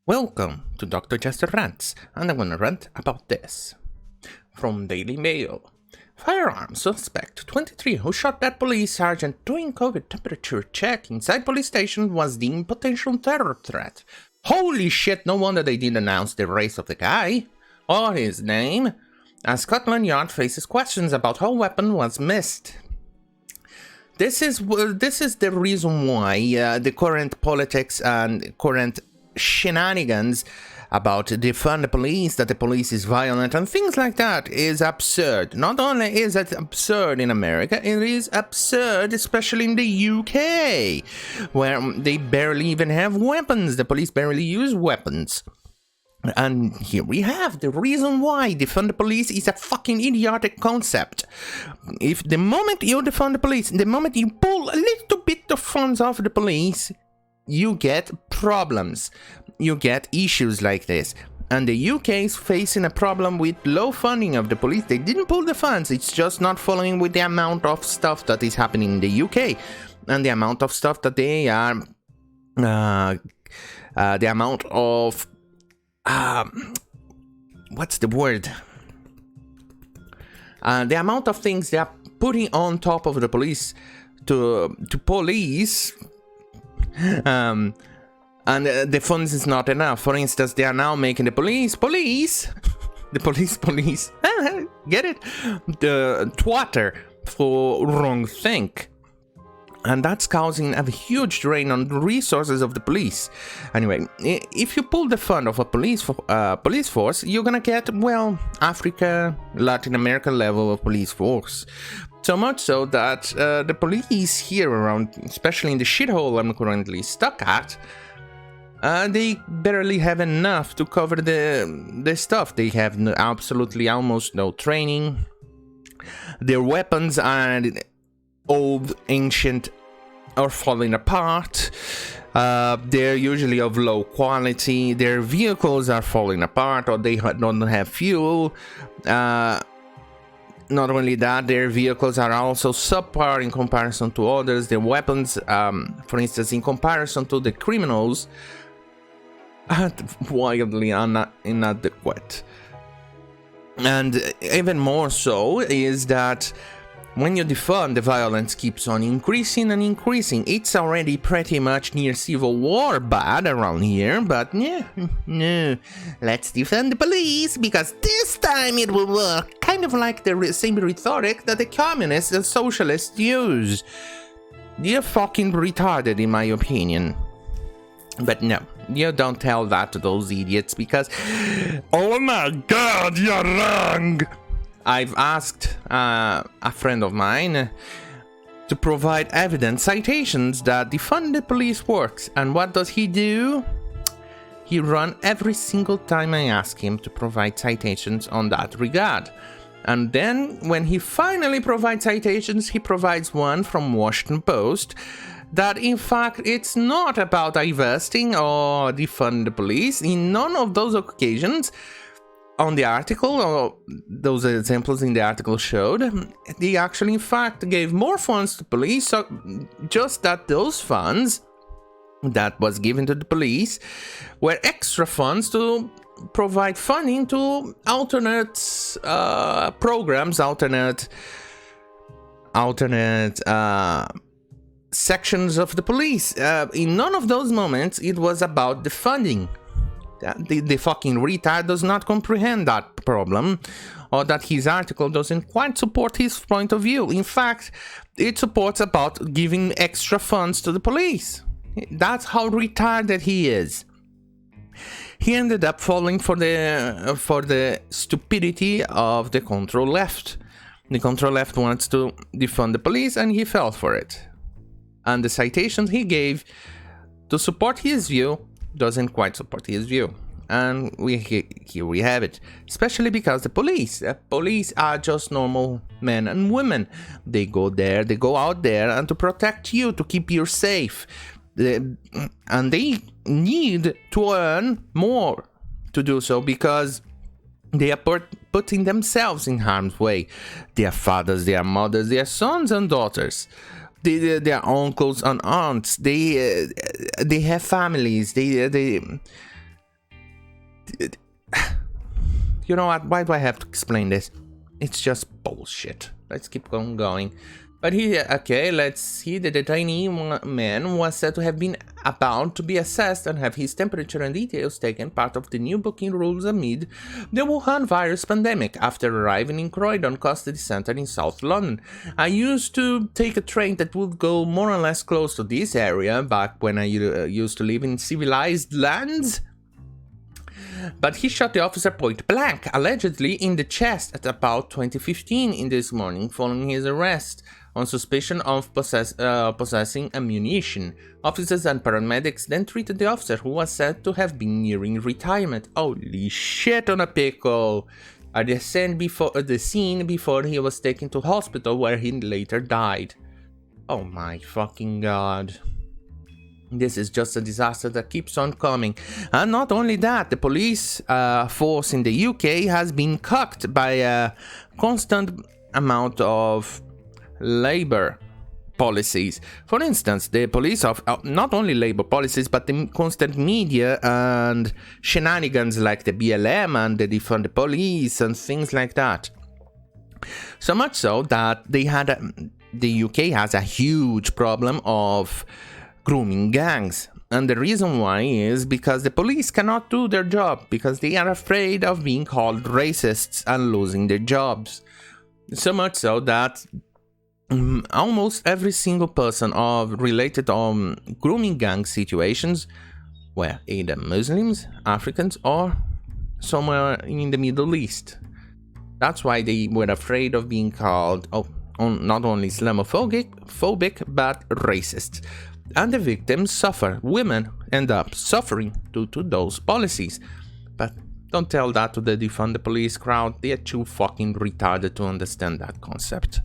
Welcome to Dr. Jester Rants, and I'm gonna rant about this. From Daily Mail. Firearm suspect 23 who shot that police sergeant doing COVID temperature check inside police station was deemed potential terror threat. Holy shit, no wonder they didn't announce the race of the guy, or his name, as Scotland Yard faces questions about how weapon was missed. This is the reason why the current politics and current shenanigans about defund the police, that the police is violent and things like that is absurd. Not only is it absurd in America, it is absurd especially in the UK, where they barely even have weapons. The police barely use weapons. And here we have the reason why defund the police is a fucking idiotic concept. If the moment you defund the police, the moment you pull a little bit of funds off the police, you get problems. You get issues like this. And the UK is facing a problem with low funding of the police. They didn't pull the funds, it's just not following with the amount of stuff that is happening in the UK. And the amount of stuff that they are... the amount of... what's the word? The amount of things they are putting on top of the police to police... and the funds is not enough. For instance, they are now making the police, get it? The twatter for wrong think. And that's causing a huge drain on the resources of the police. Anyway, if you pull the fund of a police force, you're gonna get, well, Africa, Latin America level of police force. So much so that the police here around, especially in the shithole I'm currently stuck at, they barely have enough to cover the stuff. They have absolutely almost no training. Their weapons are old, ancient, or falling apart. They're usually of low quality. Their vehicles are falling apart, or they don't have fuel. Not only that, their vehicles are also subpar in comparison to others. Their weapons, for instance, in comparison to the criminals, are wildly inadequate. And even more so is that when you defund, the violence keeps on increasing and increasing. It's already pretty much near civil war bad around here, but no, let's defund the police, because this time it will work. Kind of like the same rhetoric that the communists and socialists use. They're fucking retarded in my opinion. But no, you don't tell that to those idiots, because, oh my god, you're wrong! I've asked a friend of mine to provide evidence, citations that defund the police works. And what does he do? He runs every single time I ask him to provide citations on that regard. And then when he finally provides citations, he provides one from Washington Post that in fact it's not about divesting or defund the police. In none of those occasions on the article, or those examples in the article showed, they actually in fact gave more funds to police, so just that those funds that was given to the police were extra funds to provide funding to alternate programs, alternate sections of the police. In none of those moments it was about the funding. The fucking retard does not comprehend that problem, or that his article doesn't quite support his point of view. In fact, it supports about giving extra funds to the police. That's how retarded he is. He ended up falling for the stupidity of the control left. The control left wants to defund the police, and he fell for it. And the citations he gave to support his view doesn't quite support his view. And here we have it. Especially because the police are just normal men and women. They go out there and to protect you, to keep you safe. And they need to earn more to do so, because they are putting themselves in harm's way. Their fathers, their mothers, their sons and daughters. Their uncles and aunts, they have families, You know what? Why do I have to explain this? It's just bullshit. Let's keep on going. But let's see. The detainee man was said to have been about to be assessed and have his temperature and details taken, part of the new booking rules amid the Wuhan virus pandemic, after arriving in Croydon Custody Center in South London. I used to take a train that would go more or less close to this area back when I used to live in civilized lands. But he shot the officer point blank, allegedly in the chest, at about 20:15 in this morning following his arrest, on suspicion of possessing ammunition. Officers and paramedics then treated the officer, who was said to have been nearing retirement. Holy shit on a pickle! At the scene before he was taken to hospital, where he later died. Oh my fucking god. This is just a disaster that keeps on coming. And not only that, the police force in the UK has been cucked by a constant amount of labor policies. For instance, the police of not only labor policies, but the constant media and shenanigans like the BLM and the defund the police and things like that. So much so that the UK has a huge problem of grooming gangs, and the reason why is because the police cannot do their job because they are afraid of being called racists and losing their jobs. So much so that almost every single person related to grooming gang situations were either Muslims, Africans, or somewhere in the Middle East. That's why they were afraid of being called not only Islamophobic but racist. And the victims suffer. Women end up suffering due to those policies. But don't tell that to the defund the police crowd. They are too fucking retarded to understand that concept.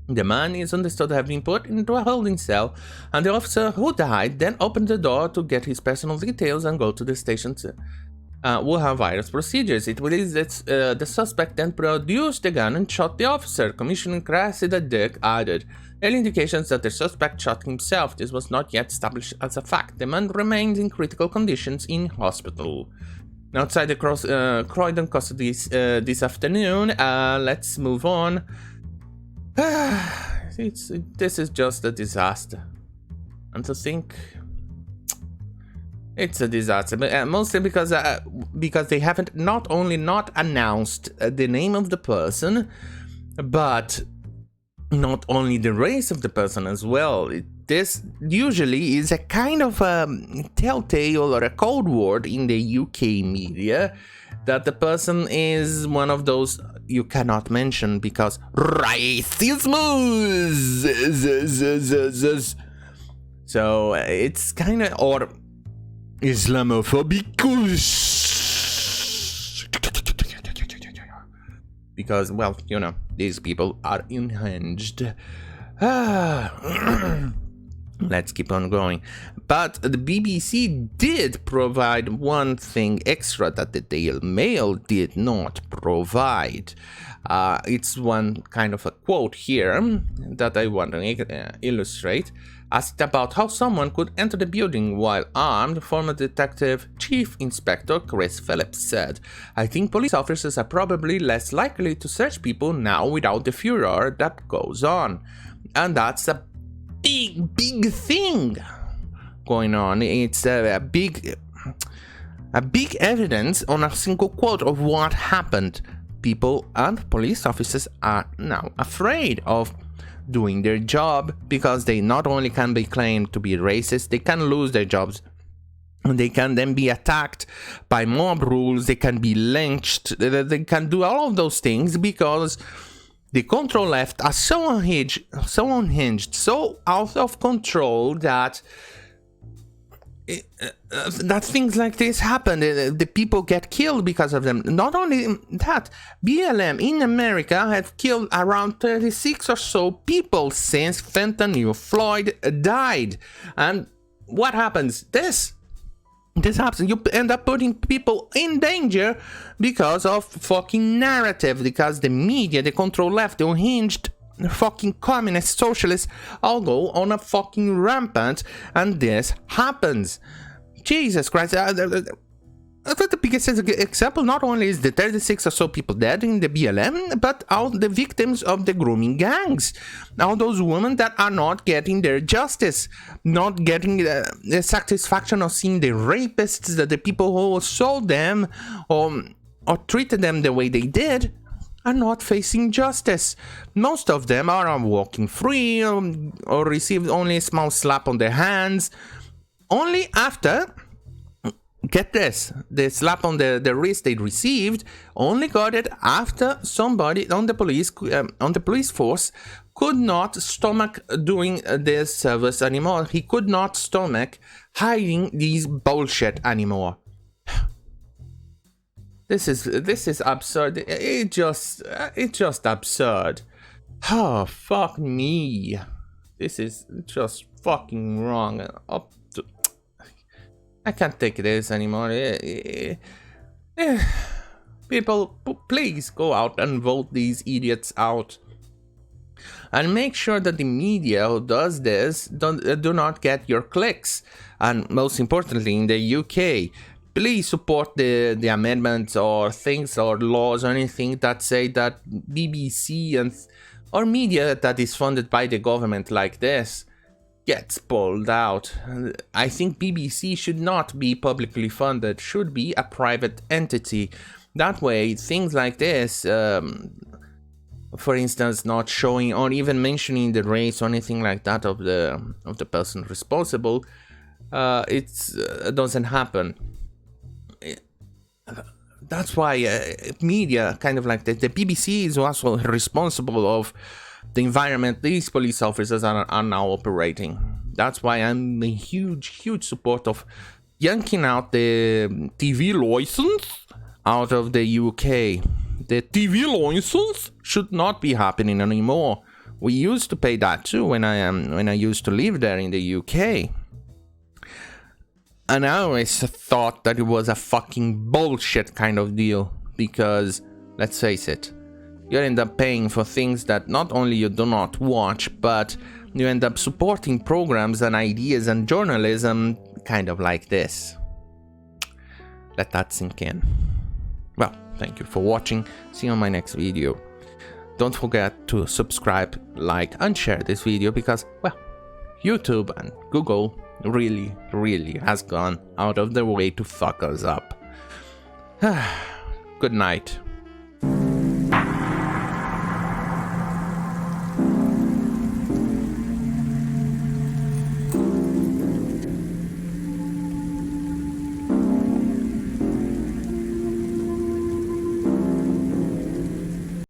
The man is understood to have been put into a holding cell, and the officer who died then opened the door to get his personal details and go to the station's Wuhan virus procedures. It was the suspect then produced the gun and shot the officer. Commissioner Cressida Dirk added, early indications that the suspect shot himself. This was not yet established as a fact. The man remains in critical conditions in hospital. Outside the Croydon custody this afternoon. Let's move on. This is just a disaster. And to think, it's a disaster, but mostly because they haven't not only not announced the name of the person, but not only the race of the person as well. This usually is a kind of a telltale or a code word in the UK media that the person is one of those you cannot mention because racism. So it's kind of, or Islamophobic, because, well, you know, these people are unhinged. Let's keep on going. But the BBC did provide one thing extra that the Daily Mail did not provide. It's one kind of a quote here that I want to illustrate. Asked about how someone could enter the building while armed, former Detective Chief Inspector Chris Phillips said, I think police officers are probably less likely to search people now without the furor that goes on. And that's a big thing going on. It's a big evidence on a single quote of what happened. People and police officers are now afraid of doing their job because they not only can be claimed to be racist, they can lose their jobs. They can then be attacked by mob rules, they can be lynched, they can do all of those things because the control left are so unhinged, so out of control that things like this happen. The people get killed because of them. Not only that, BLM in America have killed around 36 or so people since Fentanyl Floyd died. And what happens? This happens. You end up putting people in danger because of fucking narrative, because the media, the control left, the unhinged fucking communist socialists all go on a fucking rampant, and this happens. Jesus Christ. the biggest example not only is the 36 or so people dead in the BLM, but all the victims of the grooming gangs. All those women that are not getting their justice, not getting the satisfaction of seeing the rapists, the people who sold them or treated them the way they did, are not facing justice. Most of them are walking free or received only a small slap on their hands, only after... Get this, the slap on the wrist they received only got it after somebody on the police force could not stomach doing this service anymore. He could not stomach hiding these bullshit anymore. This is absurd. It's just absurd. Oh, fuck me. This is just fucking wrong. I can't take this anymore. People, please go out and vote these idiots out. And make sure that the media who does this do not get your clicks. And most importantly, in the UK, please support the amendments or things or laws or anything that say that BBC or media that is funded by the government like this gets pulled out. I think BBC should not be publicly funded, should be a private entity. That way, things like this, for instance, not showing or even mentioning the race or anything like that of the person responsible, it doesn't happen. That's why media, kind of like the BBC, is also responsible of the environment these police officers are now operating. That's why I'm a huge support of yanking out the TV license out of the UK. The TV license should not be happening anymore. We used to pay that too when I used to live there in the UK. And I always thought that it was a fucking bullshit kind of deal, because let's face it, you end up paying for things that not only you do not watch, but you end up supporting programs and ideas and journalism kind of like this. Let that sink in. Well, thank you for watching. See you on my next video. Don't forget to subscribe, like, and share this video because, well, YouTube and Google really has gone out of their way to fuck us up. Good night.